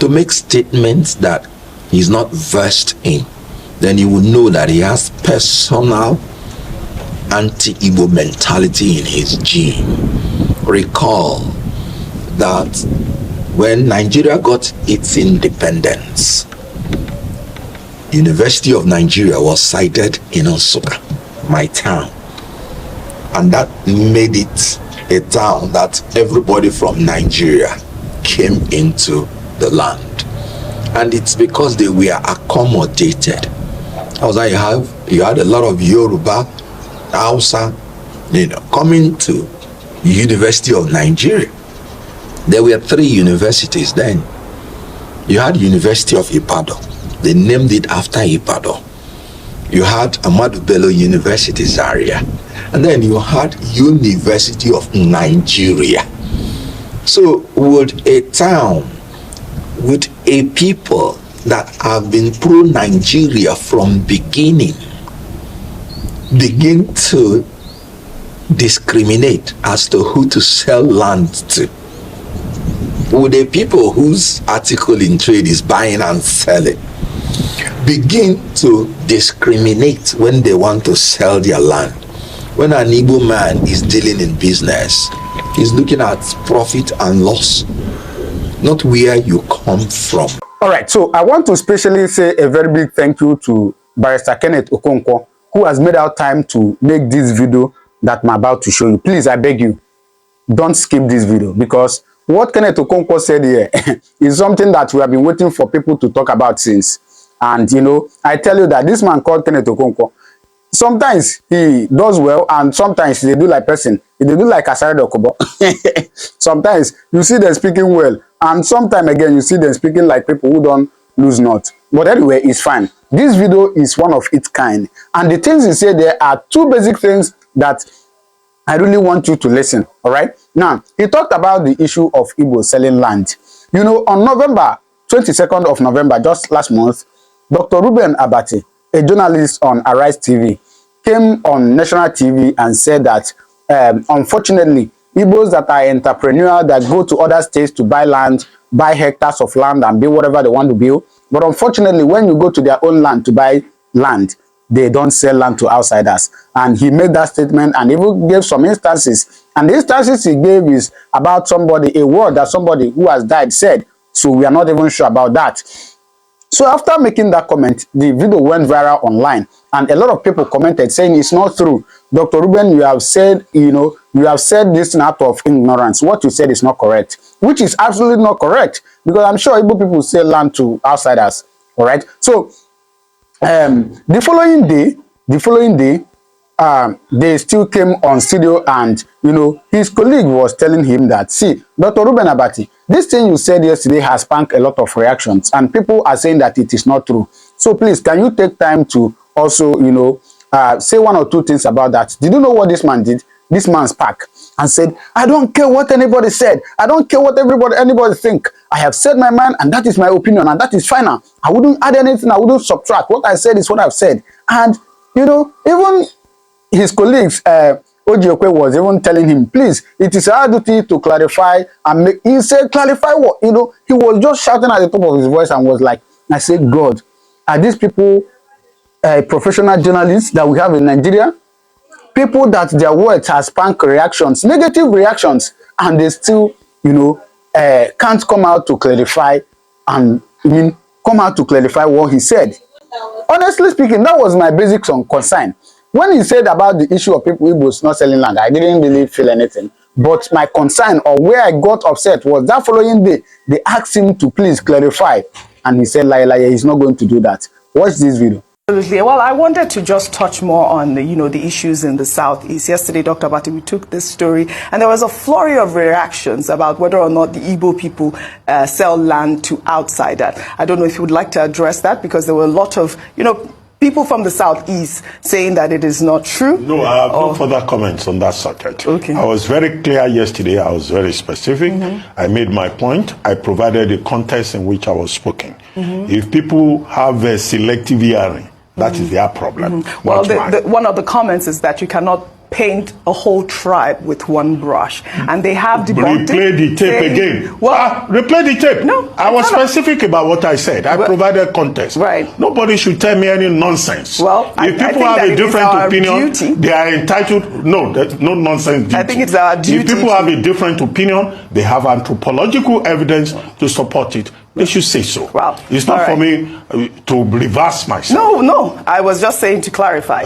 to make statements that he's not versed in, then you will know that he has personal anti-Igbo mentality in his gene. Recall that when Nigeria got its independence, University of Nigeria was sited in Nsukka, my town, and that made it a town that everybody from Nigeria came into the land, and it's because they were accommodated. Also, you had a lot of Yoruba, Hausa, coming to University of Nigeria. There were 3 universities then. You had University of Ibadan. They named it after Ibadan. You had Ahmadu Bello University Zaria, and then you had University of Nigeria. So would a town with a people that have been pro-Nigeria from beginning begin to discriminate as to who to sell land to? Would a people whose article in trade is buying and selling begin to discriminate when they want to sell their land? When an Igbo man is dealing in business, he's looking at profit and loss, not where you come from. All right, so I want to specially say a very big thank you to Barrister Kenneth Okonkwo, who has made out time to make this video that I'm about to show you. Please, I beg you, don't skip this video, because what Kenneth Okonkwo said here is something that we have been waiting for people to talk about since. And, I tell you that this man called Kenneth Okonkwo, sometimes he does well, and sometimes they do like person. They do like Asare Dokubo. Sometimes you see them speaking well, and sometimes again you see them speaking like people who don't lose not. But anyway, it's fine. This video is one of its kind, and the things he said there are 2 basic things that I really want you to listen. All right. Now, he talked about the issue of Igbo selling land. On November 22nd of November, just last month, Dr. Ruben Abati, a journalist on Arise TV, came on national TV and said that unfortunately, Igbos that are entrepreneurs that go to other states to buy land, buy hectares of land and build whatever they want to build. But unfortunately, when you go to their own land to buy land, they don't sell land to outsiders. And he made that statement and even gave some instances. And the instances he gave is about somebody, a word that somebody who has died said. So we are not even sure about that. So after making that comment, the video went viral online, and a lot of people commented saying it's not true. Dr. Ruben, you have said, you have said this out of ignorance. What you said is not correct, which is absolutely not correct, because I'm sure Igbo people sell land to outsiders. All right. So the following day, they still came on studio, and his colleague was telling him that, see, Dr. Ruben Abati, this thing you said yesterday has sparked a lot of reactions, and people are saying that it is not true. So please, can you take time to also say 1 or 2 things about that? Did you know what this man did? This man sparked and said, I don't care what anybody said, I don't care what anybody think. I have said my mind, and that is my opinion, and that is final. I wouldn't add anything, I wouldn't subtract. What I said is what I've said. And even his colleagues, Ojiokwe, was even telling him, please, it is our duty to clarify and make. He said, clarify what? He was just shouting at the top of his voice and was like, I said, God, are these people professional journalists that we have in Nigeria? People that their words has sparked reactions, negative reactions, and they still, can't come out to clarify and come out to clarify what he said. Honestly speaking, that was my basic concern. When he said about the issue of people Igbos not selling land, I didn't really feel anything. But my concern, or where I got upset, was that following day, they asked him to please clarify. And he said, he's not going to do that. Watch this video. Absolutely. Well, I wanted to just touch more on the issues in the Southeast. Yesterday, Dr. Abati, we took this story, and there was a flurry of reactions about whether or not the Igbo people sell land to outsiders. I don't know if you would like to address that, because there were a lot of, people from the Southeast saying that it is not true. No, I have no further comments on that subject. Okay. I was very clear yesterday. I was very specific. I made my point. I provided the context in which I was speaking. If people have a selective hearing, that is their problem. Well, one of the comments is that you cannot paint a whole tribe with one brush, and they have debunked Replay the tape again. Well, replay the tape. No, I was specific about what I said. I provided context. Right. Nobody should tell me any nonsense. Well, if people have a different opinion, they are entitled. No, there's no nonsense duty. I think it's our duty. If people have a different opinion, they have anthropological evidence to support it. They should say so. Well, it's not for me to reverse myself. No. I was just saying to clarify.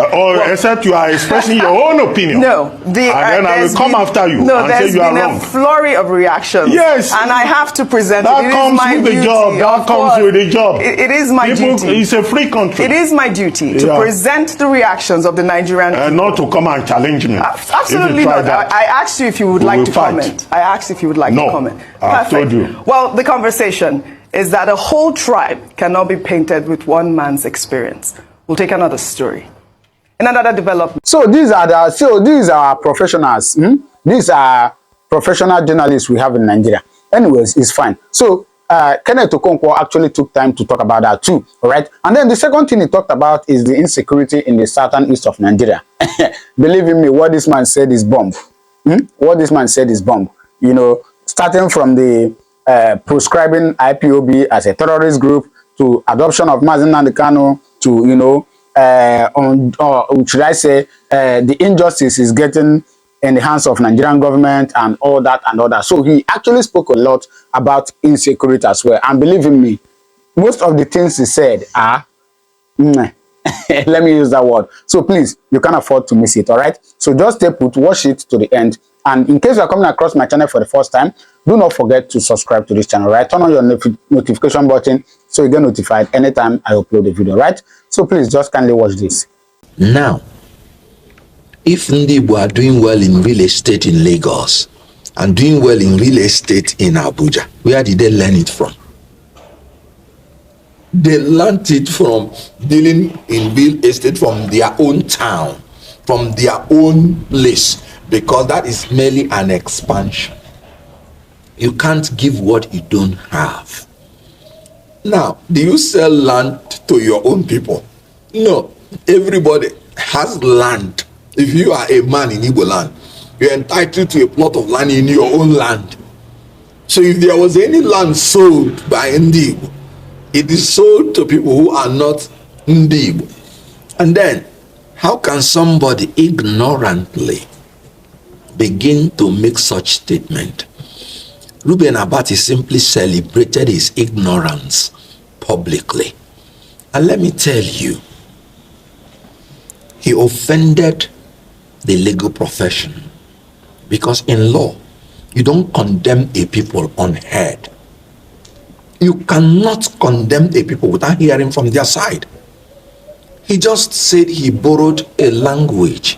Except you are expressing your own opinion. No. And then I will come after you and say you are wrong. There's been a flurry of reactions. Yes. And I have to present that it. Comes with the job. That comes with the job. It is my duty. It's a free country. It is my duty to present the reactions of the Nigerian people. And not to come and challenge me. Absolutely not. I asked you if you would like to comment. I asked if you would like to comment. I told you. Well, the conversation is that a whole tribe cannot be painted with one man's experience. We'll take another story. Another development. So these are professionals. These are professional journalists we have in Nigeria. Anyways, it's fine. So Kenneth Okonkwo actually took time to talk about that too, all right? And then the second thing he talked about is the insecurity in the southern east of Nigeria. Believe me, what this man said is bomb. What this man said is bomb. You know, starting from the proscribing IPOB as a terrorist group to adoption of Nnamdi Kanu to, you know, should I say, the injustice is getting in the hands of Nigerian government and all that and all that. So he actually spoke a lot about insecurity as well. And believe in me, most of the things he said are, let me use that word. So please, you can't afford to miss it, all right? So just stay put, watch it to the end. And in case you are coming across my channel for the first time, do not forget to subscribe to this channel, right? Turn on your notification button so you get notified anytime I upload a video, right? So please just kindly watch this. Now, if Ndibo are doing well in real estate in Lagos and doing well in real estate in Abuja, where did they learn it from? They learned it from dealing in real estate from their own town, from their own place, because that is merely an expansion. You can't give what you don't have. Now, do you sell land to your own people? No. Everybody has land. If you are a man in Igbo land, you're entitled to a plot of land in your own land. So if there was any land sold by Ndibo, it is sold to people who are not Ndibo. And then, how can somebody ignorantly begin to make such statement? Ruben Abati simply celebrated his ignorance publicly. And let me tell you, he offended the legal profession, because in law, you don't condemn a people unheard. You cannot condemn a people without hearing from their side. He just said he borrowed a language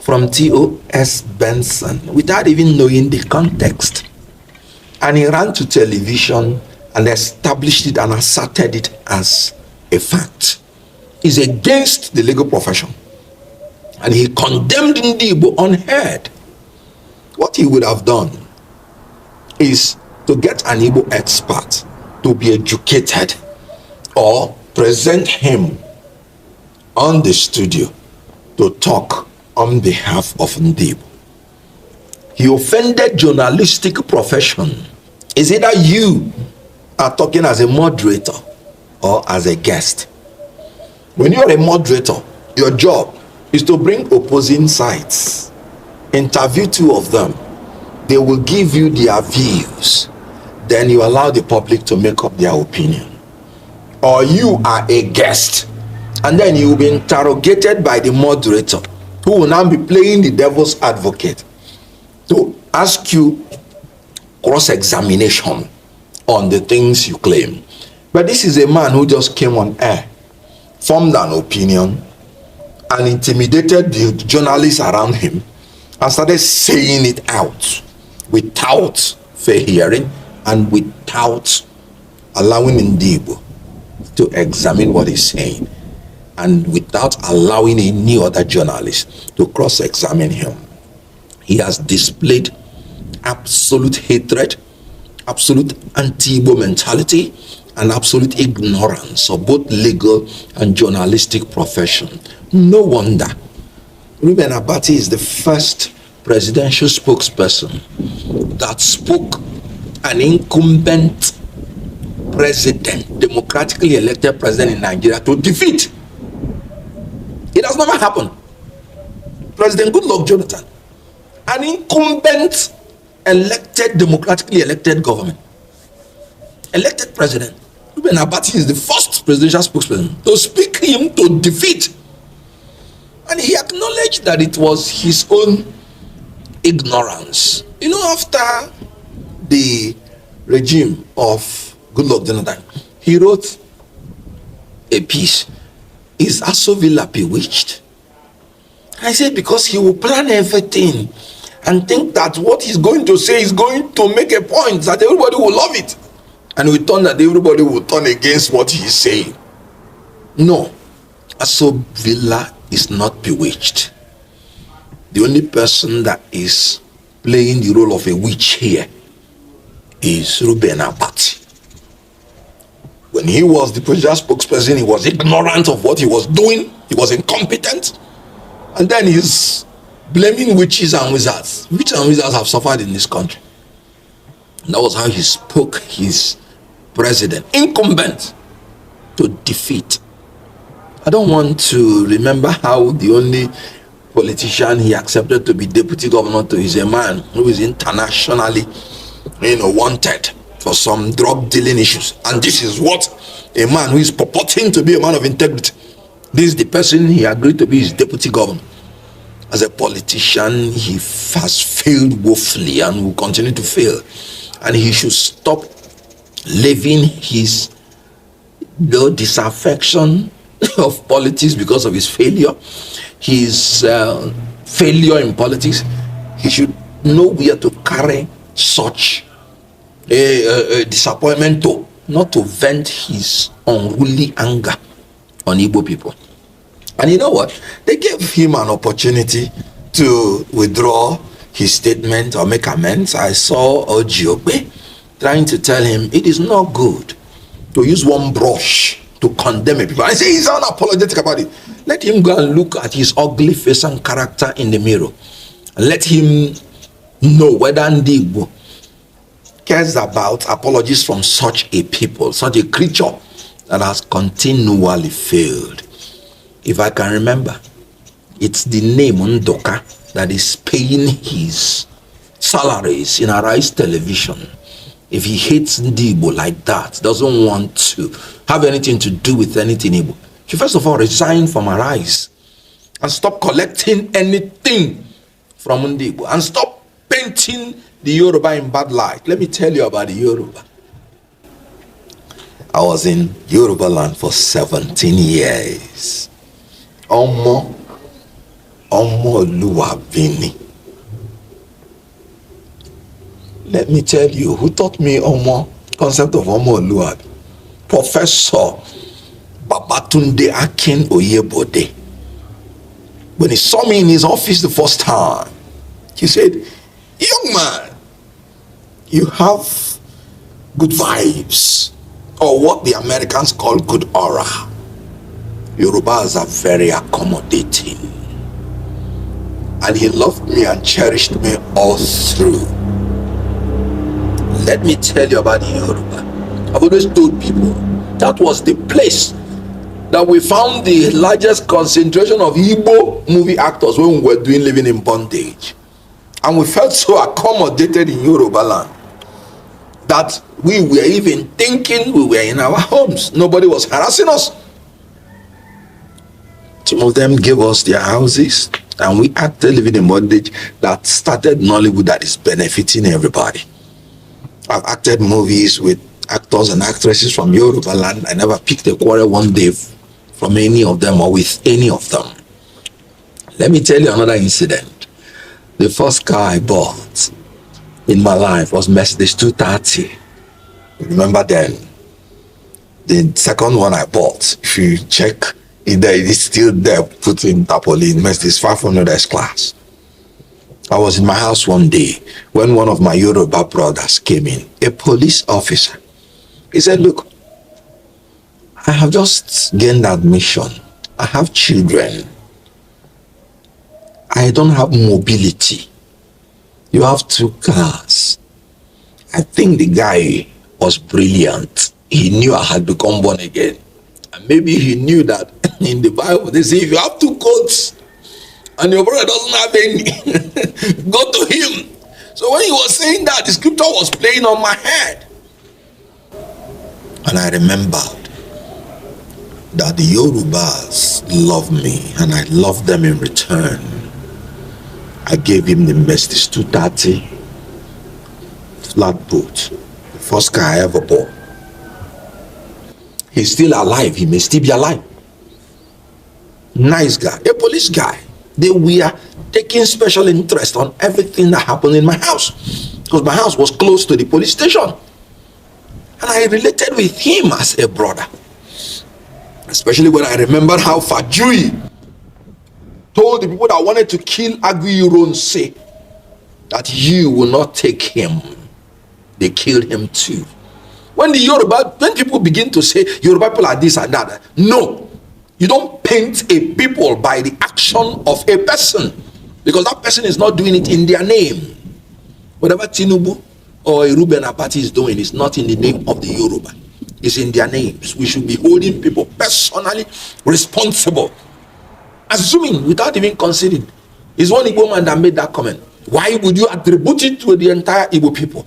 from T.O.S. Benson without even knowing the context. And he ran to television and established it and asserted it as a fact. It's against the legal profession. And he condemned Ndibo unheard. What he would have done is to get an Igbo expert to be educated or present him on the studio to talk on behalf of Ndibo. He offended journalistic profession. Is either you are talking as a moderator or as a guest. When you're a moderator, your job is to bring opposing sides, interview two of them. They will give you their views. Then you allow the public to make up their opinion. Or you are a guest, and then you will be interrogated by the moderator, who will now be playing the devil's advocate to ask you cross-examination on the things you claim. But this is a man who just came on air, formed an opinion, and intimidated the journalists around him, and started saying it out without fair hearing and without allowing Ndibo to examine what he's saying, and without allowing any other journalist to cross-examine him. He has displayed absolute hatred, absolute anti-Igbo mentality, and absolute ignorance of both legal and journalistic profession. No wonder Ruben Abati is the first presidential spokesperson that spoke an incumbent president, democratically elected president in Nigeria, to defeat. It has never happened. President Goodluck Jonathan, an incumbent elected, democratically elected government, elected president. Ruben Abati is the first presidential spokesperson to speak him to defeat. And he acknowledged that it was his own ignorance. You know, after the regime of Goodluck Jonathan, he wrote a piece, "Is Aso Villa bewitched?" I said, because he will plan everything and think that what he's going to say is going to make a point that everybody will love it, and we turn that everybody will turn against what he's saying. No, Aso Villa is not bewitched. The only person that is playing the role of a witch here is Ruben Abati. When he was the presidential spokesperson, he was ignorant of what he was doing. He was incompetent. And then he's blaming witches and wizards. Witches and wizards have suffered in this country. And that was how he spoke his president, incumbent, to defeat. I don't want to remember how the only politician he accepted to be deputy governor to is a man who is internationally, wanted for some drug dealing issues. And this is what a man who is purporting to be a man of integrity, this is the person he agreed to be his deputy governor. As a politician, he has failed woefully and will continue to fail. And he should stop living his disaffection of politics because of his failure. His failure in politics, he should know where to carry such a disappointment to, not to vent his unruly anger on Igbo people. And you know what? They gave him an opportunity to withdraw his statement or make amends. I saw Ojiobe trying to tell him it is not good to use one brush to condemn a people. I say he's unapologetic about it. Let him go and look at his ugly face and character in the mirror. And let him know whether Ndigbo cares about apologies from such a people, such a creature that has continually failed. If I can remember, it's the name Ndoka that is paying his salaries in Arise Television. If he hates Ndigbo like that, doesn't want to have anything to do with anything Igbo, he first of all resign from Arise and stop collecting anything from Ndigbo and stop painting the Yoruba in bad light. Let me tell you about the Yoruba. I was in Yoruba land for 17 years. Omo Luwabini. Let me tell you who taught me Omo, concept of Omo Luwab. Professor Babatunde Akin Oyebode. When he saw me in his office the first time, he said, "Young man, you have good vibes, or what the Americans call good aura. Yorubas are very accommodating." And he loved me and cherished me all through. Let me tell you about the Yoruba. I've always told people that was the place that we found the largest concentration of Igbo movie actors when we were living in bondage. And we felt so accommodated in Yoruba land that we were even thinking we were in our homes. Nobody was harassing us. Some of them gave us their houses, and we acted living in bondage that started Nollywood that is benefiting everybody. I've acted movies with actors and actresses from Yoruba land. I never picked a quarrel one day from any of them or with any of them. Let me tell you another incident. The first car I bought in my life was Mercedes 230. Remember then? The second one I bought, if you check it there, it's still there, put in Tapoli, Mercedes 500 S-Class. I was in my house one day when one of my Yoruba brothers came in, a police officer. He said, "Look, I have just gained admission. I have children. I don't have mobility. You have 2 cars. I think the guy was brilliant. He knew I had become born again. And maybe he knew that in the Bible, they say if you have 2 coats and your brother doesn't have any, go to him. So when he was saying that, the scripture was playing on my head. And I remembered that the Yorubas love me and I love them in return. I gave him the Mercedes 230 flatboat, the first car I ever bought. He's still alive. He may still be alive. Nice guy, a police guy. They were taking special interest on everything that happened in my house because my house was close to the police station. And I related with him as a brother. Especially when I remembered how Fajui told the people that wanted to kill Aguiyi that you will not take him. They killed him too. When people begin to say Yoruba people are this and that, no, you don't paint a people by the action of a person because that person is not doing it in their name. Whatever Tinubu or Ruben Abati is doing is not in the name of the Yoruba. It's in their names. We should be holding people personally responsible. Assuming without even considering. It's one Igbo man that made that comment. Why would you attribute it to the entire Igbo people?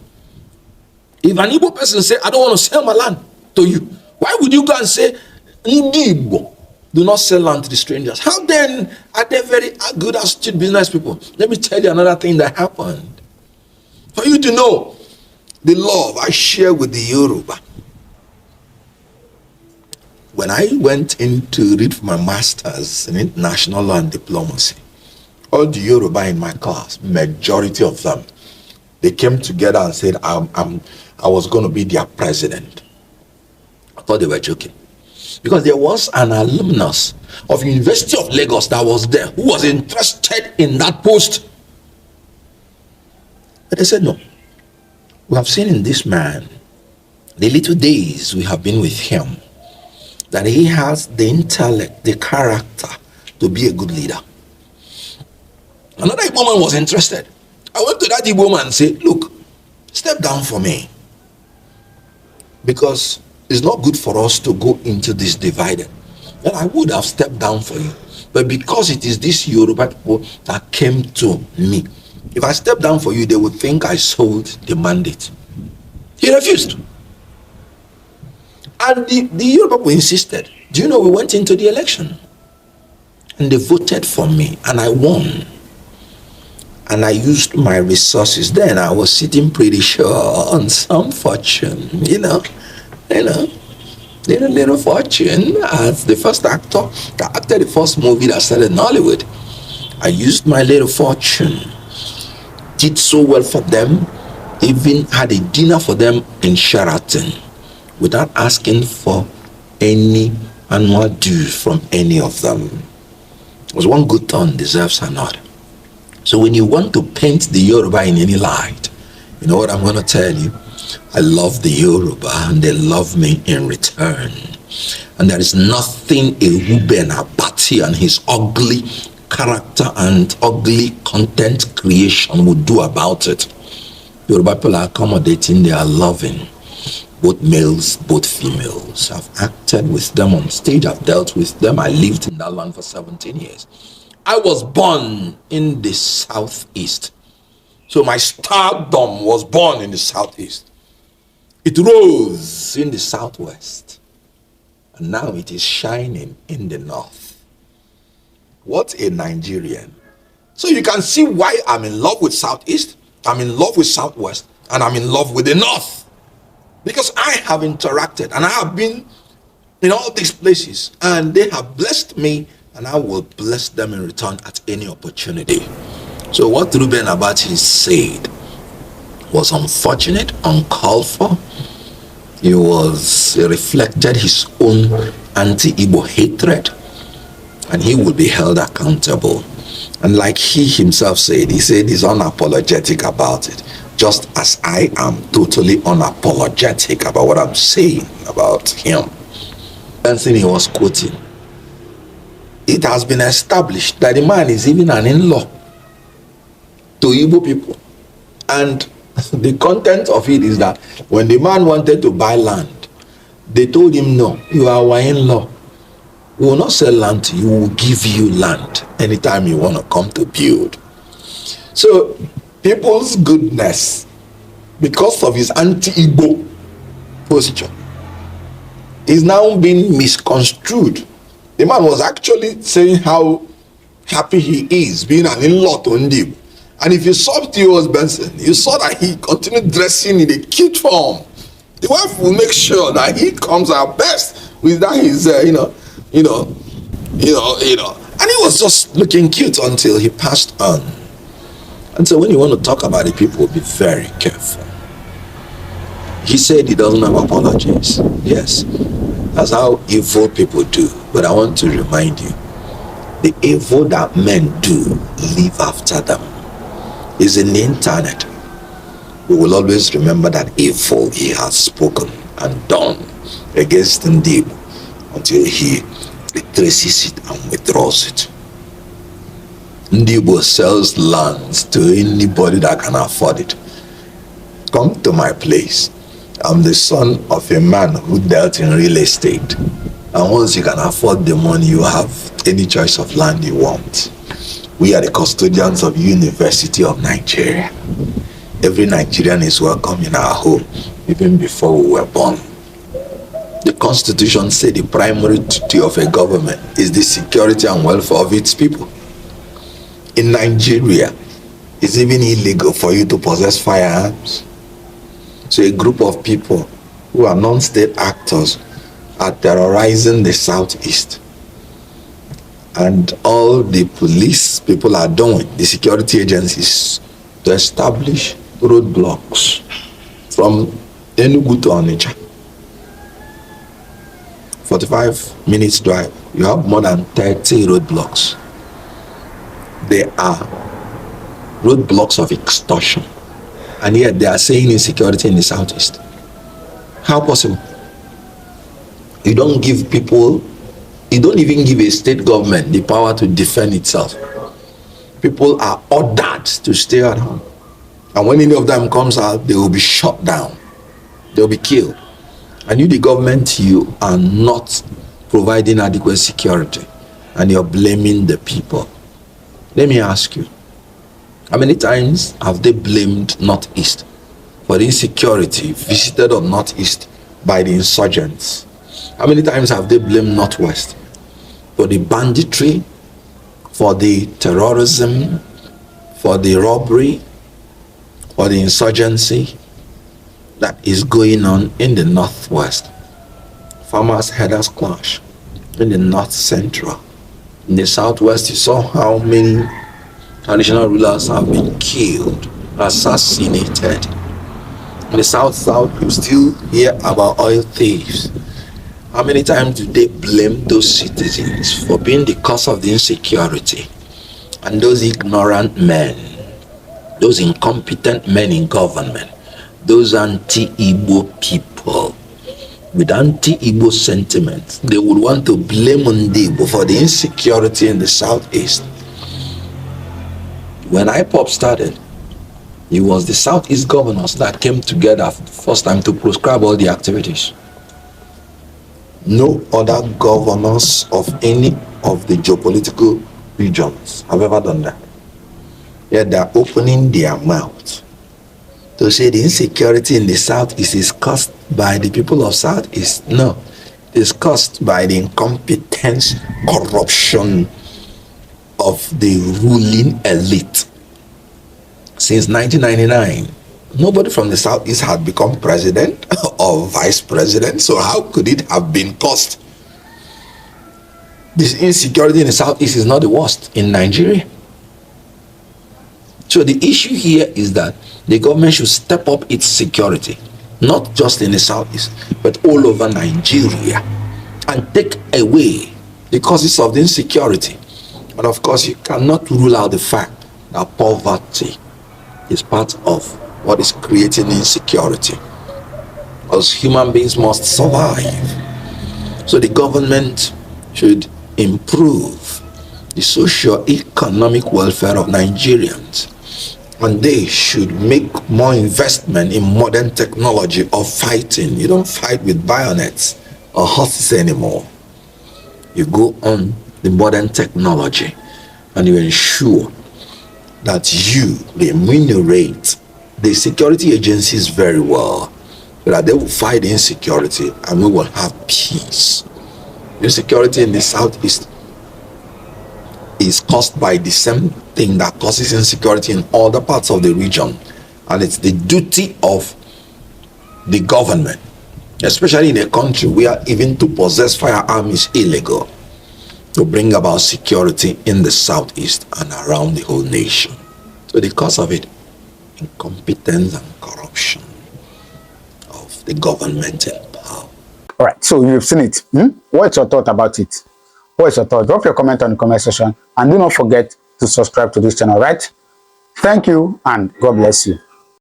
If an Igbo person say, I don't want to sell my land to you, why would you go and say, Igbo, do not sell land to the strangers? How then are they very good astute business people? Let me tell you another thing that happened. For you to know the love I share with the Yoruba. When I went in to read for my master's in international law and diplomacy, all the Yoruba in my class, majority of them, they came together and said, I was going to be their president. I thought they were joking. Because there was an alumnus of University of Lagos that was there who was interested in that post. But they said, no. We have seen in this man, the little days we have been with him, that he has the intellect, the character to be a good leader. Another Igbo man was interested. I went to that Igbo man and said, look, step down for me. Because it's not good for us to go into this divided. Then I would have stepped down for you. But because it is this Yoruba people that came to me, if I step down for you, they would think I sold the mandate. He refused. And the Yoruba people insisted. Do you know, we went into the election and they voted for me and I won. And I used my resources. Then I was sitting pretty sure on some fortune, little fortune as the first actor that acted the first movie that started in Hollywood. I used my little fortune, did so well for them, even had a dinner for them in Sheraton without asking for any annual dues from any of them. It was one good turn deserves another. So when you want to paint the Yoruba in any light, you know what I'm going to tell you? I love the Yoruba and they love me in return. And there is nothing a Ruben Abati and his ugly character and ugly content creation would do about it. Yoruba people are accommodating, they are loving. Both males, both females. I've acted with them on stage, I've dealt with them. I lived in that land for 17 years. I was born in the southeast. So my stardom was born in the southeast. It rose in the southwest. And now it is shining in the north. What a Nigerian. So you can see why I'm in love with southeast, I'm in love with southwest, and I'm in love with the north. Because I have interacted and I have been in all these places and they have blessed me and I will bless them in return at any opportunity. So what Ruben Abati said was unfortunate, uncalled for. He reflected his own anti-Igbo hatred and he will be held accountable. And like he himself said, he said he's unapologetic about it. Just as I am totally unapologetic about what I'm saying about him. One thing he was quoting. It has been established that the man is even an in-law to Igbo people. And the content of it is that when the man wanted to buy land, they told him, no, you are our in-law. We will not sell land to you, we will give you land anytime you want to come to build. So people's goodness, because of his anti-Igbo position, is now being misconstrued. The man was actually saying how happy he is being an in-law to Ndim. And if you saw Theo Benson, you saw that he continued dressing in a cute form. The wife will make sure that he comes out best with that his, and he was just looking cute until he passed on. And so when you want to talk about the people, be very careful. He said he doesn't have apologies. Yes, that's how evil people do. But I want to remind you, the evil that men do live after them is in the internet. We will always remember that evil he has spoken and done against Ndim until he retraces it and withdraws it. Ndim sells lands to anybody that can afford it. Come to my place. I'm the son of a man who dealt in real estate. And once you can afford the money, you have any choice of land you want. We are the custodians of University of Nigeria. Every Nigerian is welcome in our home, even before we were born. The Constitution said the primary duty of a government is the security and welfare of its people. In Nigeria, it's even illegal for you to possess firearms. So a group of people who are non-state actors are terrorizing the southeast. And all the police people are doing, the security agencies, to establish roadblocks from Enugu to Onitsha. 45 minutes drive, you have more than 30 roadblocks. They are roadblocks of extortion. And yet they are saying insecurity in the southeast. How possible? You don't give people, you don't even give a state government the power to defend itself. People are ordered to stay at home. And when any of them comes out, they will be shot down. They will be killed. And you, the government, you are not providing adequate security. And you're blaming the people. Let me ask you, how many times have they blamed Northeast for the insecurity visited on Northeast by the insurgents? How many times have they blamed Northwest for the banditry, for the terrorism, for the robbery, for the insurgency that is going on in the Northwest? Farmers' headers clash in the North Central. In the Southwest, you saw how many traditional rulers have been killed, assassinated. In the South, you still hear about oil thieves. How many times do they blame those citizens for being the cause of the insecurity? And those ignorant men, those incompetent men in government, those anti-Igbo people with anti-Igbo sentiments, they would want to blame Ndigbo for the insecurity in the Southeast. When IPOP started, it was the Southeast governors that came together for the first time to prescribe all the activities. No other governors of any of the geopolitical regions have ever done that. Yet they're opening their mouth to say the insecurity in the Southeast is caused by the people of Southeast. No, it's caused by the incompetence, corruption of the ruling elite. Since 1999, nobody from the Southeast had become president or vice president, so how could it have been caused? This insecurity in the Southeast is not the worst in Nigeria. So the issue here is that the government should step up its security, not just in the Southeast, but all over Nigeria, and take away the causes of the insecurity. And of course, you cannot rule out the fact that poverty is part of what is creating insecurity, because human beings must survive. So the government should improve the socio-economic welfare of Nigerians And they should make more investment in modern technology of fighting. You don't fight with bayonets or horses anymore. You go on the modern technology and you ensure that you remunerate the security agencies very well, so that they will fight insecurity and we will have peace. Insecurity in the southeast is caused by the same thing that causes insecurity in other parts of the region, and it's the duty of the government, especially in a country where even to possess firearms is illegal, to bring about security in the southeast and around the whole nation. So the cause of it, incompetence and corruption of the government in power. All right, so you've seen it. What's your thought about it? What's your thought? Drop your comment on the comment section, and do not forget to subscribe to this channel, right? Thank you, and God bless you.